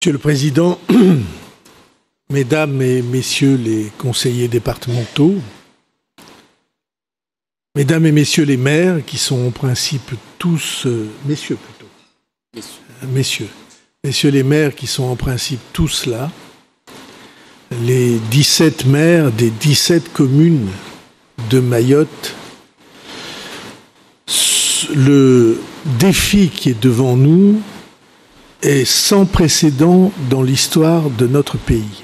Monsieur le Président, Mesdames et Messieurs les conseillers départementaux, Mesdames et Messieurs les maires, qui sont en principe tous, Messieurs les maires qui sont en principe tous là, les 17 maires des 17 communes de Mayotte, le défi qui est devant nous est sans précédent dans l'histoire de notre pays.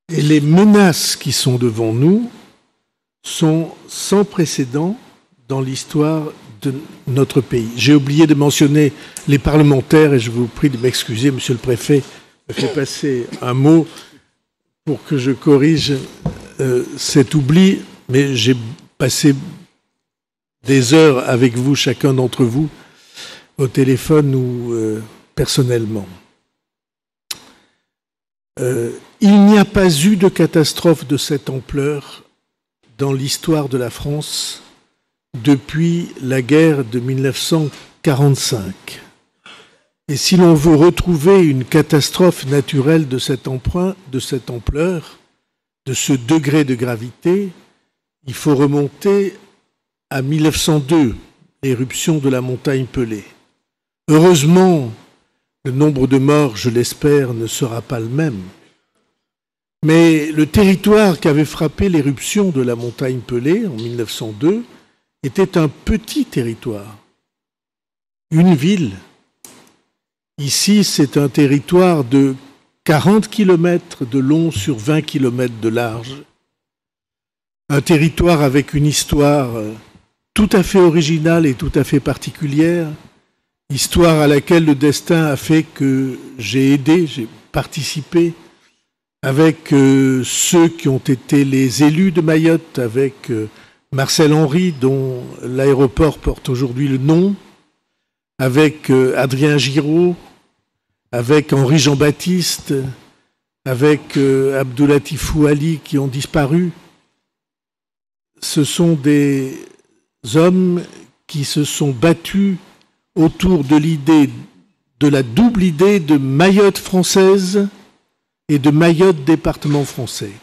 Et les menaces qui sont devant nous sont sans précédent dans l'histoire de notre pays. J'ai oublié de mentionner les parlementaires et je vous prie de m'excuser, Monsieur le Préfet me fait passer un mot pour que je corrige cet oubli, mais j'ai passé des heures avec vous, chacun d'entre vous, au téléphone ou personnellement. Il n'y a pas eu de catastrophe de cette ampleur dans l'histoire de la France depuis la guerre de 1945. Et si l'on veut retrouver une catastrophe naturelle de cette ampleur, de ce degré de gravité, il faut remonter à 1902, l'éruption de la montagne Pelée. Heureusement, le nombre de morts, je l'espère, ne sera pas le même. Mais le territoire qu'avait frappé l'éruption de la montagne Pelée en 1902 était un petit territoire, une ville. Ici, c'est un territoire de 40 km de long sur 20 km de large, un territoire avec une histoire tout à fait originale et tout à fait particulière, histoire à laquelle le destin a fait que j'ai aidé, j'ai participé avec ceux qui ont été les élus de Mayotte, avec Marcel Henry, dont l'aéroport porte aujourd'hui le nom, avec Adrien Giraud, avec Henri Jean-Baptiste, avec Abdoulatifou Ali qui ont disparu. Ce sont des hommes qui se sont battus autour de l'idée, de la double idée de Mayotte française et de Mayotte département français.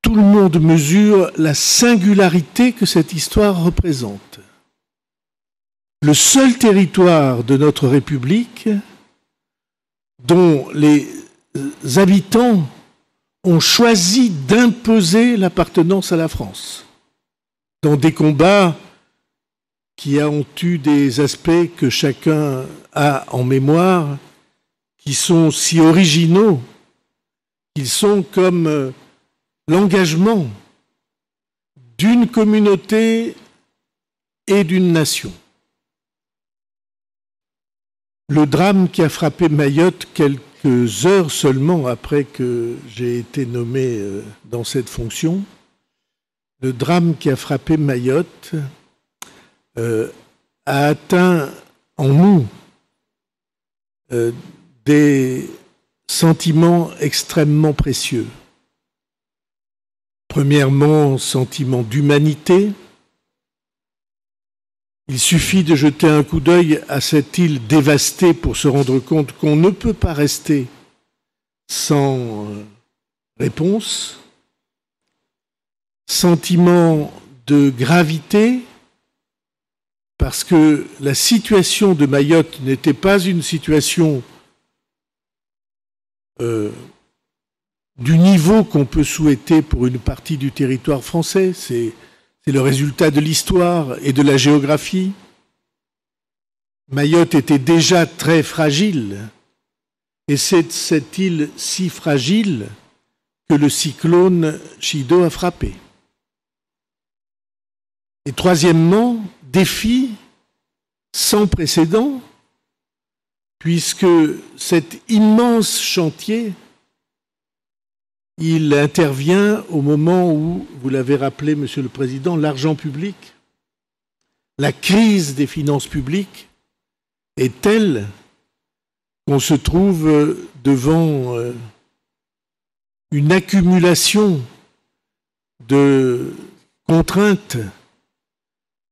Tout le monde mesure la singularité que cette histoire représente. Le seul territoire de notre République dont les habitants ont choisi d'imposer l'appartenance à la France, dans des combats qui ont eu des aspects que chacun a en mémoire, qui sont si originaux, qu'ils sont comme l'engagement d'une communauté et d'une nation. Le drame qui a frappé Mayotte quelques heures seulement après que j'ai été nommé dans cette fonction, le drame qui a frappé Mayotte a atteint en nous des sentiments extrêmement précieux. Premièrement, sentiment d'humanité. Il suffit de jeter un coup d'œil à cette île dévastée pour se rendre compte qu'on ne peut pas rester sans réponse. Sentiment de gravité, parce que la situation de Mayotte n'était pas une situation du niveau qu'on peut souhaiter pour une partie du territoire français. C'est le résultat de l'histoire et de la géographie. Mayotte était déjà très fragile, et c'est cette île si fragile que le cyclone Chido a frappé. Et troisièmement, défi sans précédent, puisque cet immense chantier, il intervient au moment où, vous l'avez rappelé, Monsieur le Président, l'argent public, la crise des finances publiques est telle qu'on se trouve devant une accumulation de contraintes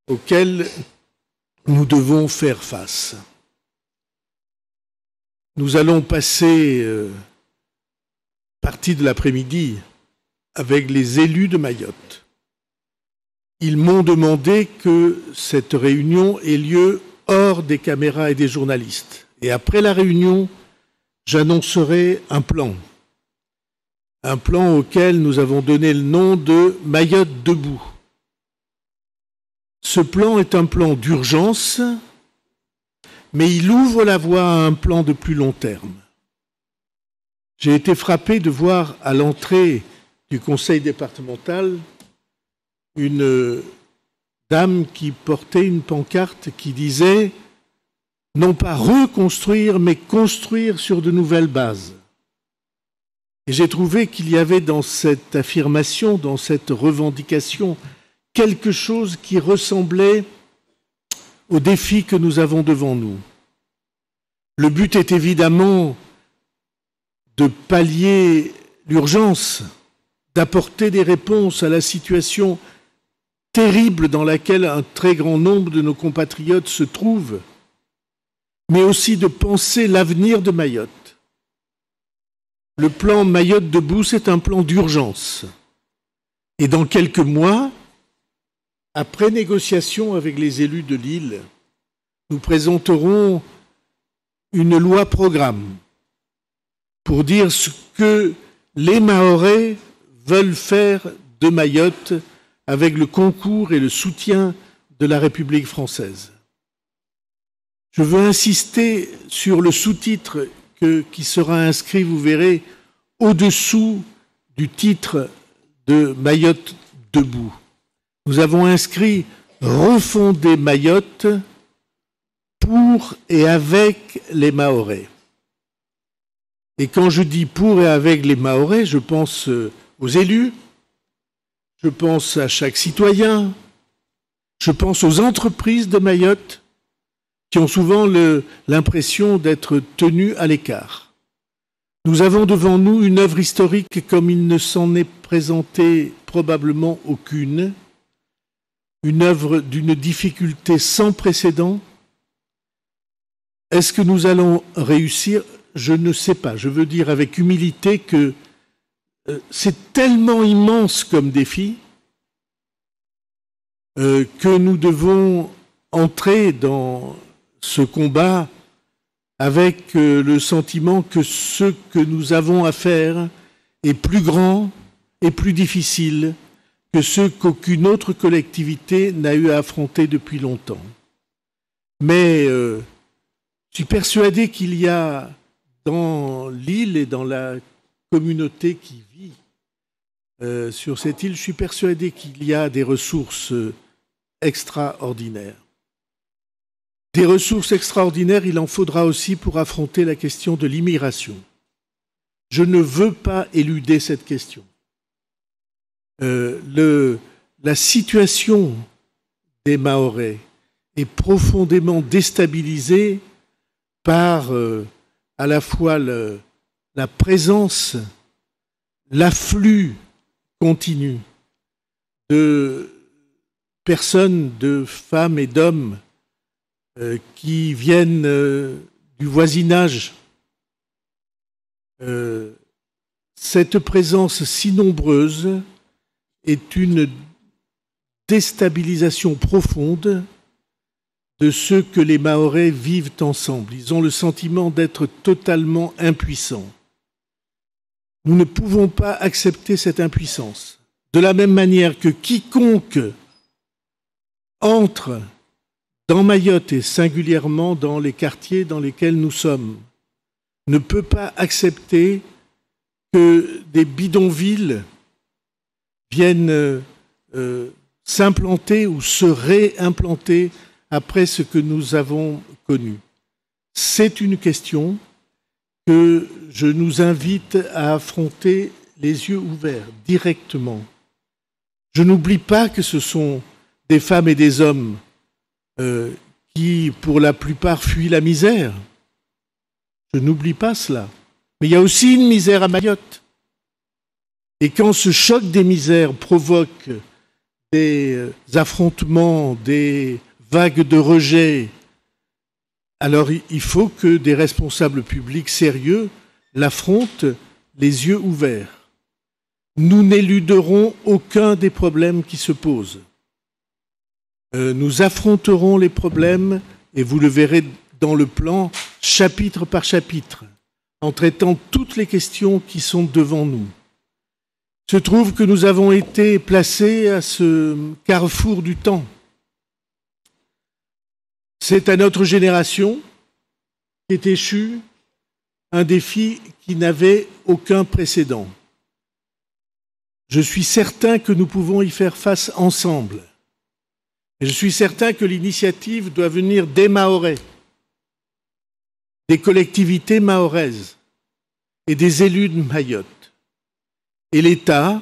auxquelles nous devons faire face. Nous allons passer partie de l'après-midi avec les élus de Mayotte. Ils m'ont demandé que cette réunion ait lieu hors des caméras et des journalistes. Et après la réunion, j'annoncerai un plan auquel nous avons donné le nom de Mayotte debout. Ce plan est un plan d'urgence, mais il ouvre la voie à un plan de plus long terme. J'ai été frappé de voir à l'entrée du conseil départemental une dame qui portait une pancarte qui disait non pas reconstruire, mais construire sur de nouvelles bases. Et j'ai trouvé qu'il y avait dans cette affirmation, dans cette revendication, quelque chose qui ressemblait aux défis que nous avons devant nous. Le but est évidemment de pallier l'urgence, d'apporter des réponses à la situation terrible dans laquelle un très grand nombre de nos compatriotes se trouvent, mais aussi de penser l'avenir de Mayotte. Le plan Mayotte debout, c'est un plan d'urgence. Et dans quelques mois, après négociation avec les élus de l'île, nous présenterons une loi programme pour dire ce que les Mahorais veulent faire de Mayotte avec le concours et le soutien de la République française. Je veux insister sur le sous-titre qui sera inscrit, vous verrez, au-dessous du titre de Mayotte debout. Nous avons inscrit « Refonder Mayotte pour et avec les Mahorais ». Et quand je dis « pour et avec les Mahorais », je pense aux élus, je pense à chaque citoyen, je pense aux entreprises de Mayotte qui ont souvent l'impression d'être tenues à l'écart. Nous avons devant nous une œuvre historique comme il ne s'en est présenté probablement aucune, une œuvre d'une difficulté sans précédent. Est-ce que nous allons réussir ? Je ne sais pas. Je veux dire avec humilité que c'est tellement immense comme défi que nous devons entrer dans ce combat avec le sentiment que ce que nous avons à faire est plus grand et plus difficile que ce qu'aucune autre collectivité n'a eu à affronter depuis longtemps. Mais je suis persuadé qu'il y a dans l'île et dans la communauté qui vit sur cette île, je suis persuadé qu'il y a des ressources extraordinaires. Des ressources extraordinaires, il en faudra aussi pour affronter la question de l'immigration. Je ne veux pas éluder cette question. La situation des Mahorais est profondément déstabilisée par à la fois la présence, l'afflux continu de personnes, de femmes et d'hommes qui viennent du voisinage. Cette présence si nombreuse est une déstabilisation profonde de ce que les Mahorais vivent ensemble. Ils ont le sentiment d'être totalement impuissants. Nous ne pouvons pas accepter cette impuissance. De la même manière que quiconque entre dans Mayotte et singulièrement dans les quartiers dans lesquels nous sommes, ne peut pas accepter que des bidonvilles viennent s'implanter ou se réimplanter après ce que nous avons connu. C'est une question que je nous invite à affronter les yeux ouverts, directement. Je n'oublie pas que ce sont des femmes et des hommes qui, pour la plupart, fuient la misère. Je n'oublie pas cela. Mais il y a aussi une misère à Mayotte. Et quand ce choc des misères provoque des affrontements, des vagues de rejet, Alors il faut que des responsables publics sérieux l'affrontent les yeux ouverts. Nous n'éluderons aucun des problèmes qui se posent. Nous affronterons les problèmes, et vous le verrez dans le plan, chapitre par chapitre, en traitant toutes les questions qui sont devant nous. Il se trouve que nous avons été placés à ce carrefour du temps. C'est à notre génération qu'est échu un défi qui n'avait aucun précédent. Je suis certain que nous pouvons y faire face ensemble. Et je suis certain que l'initiative doit venir des Mahorais, des collectivités mahoraises et des élus de Mayotte. Et l'État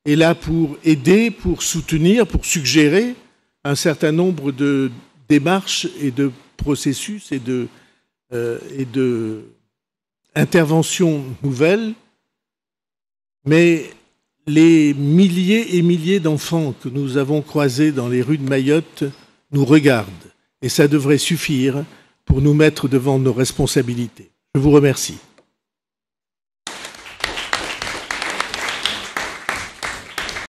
est là pour aider, pour soutenir, pour suggérer un certain nombre de démarches et de processus et de interventions nouvelles. Mais les milliers et milliers d'enfants que nous avons croisés dans les rues de Mayotte nous regardent. Et ça devrait suffire pour nous mettre devant nos responsabilités. Je vous remercie.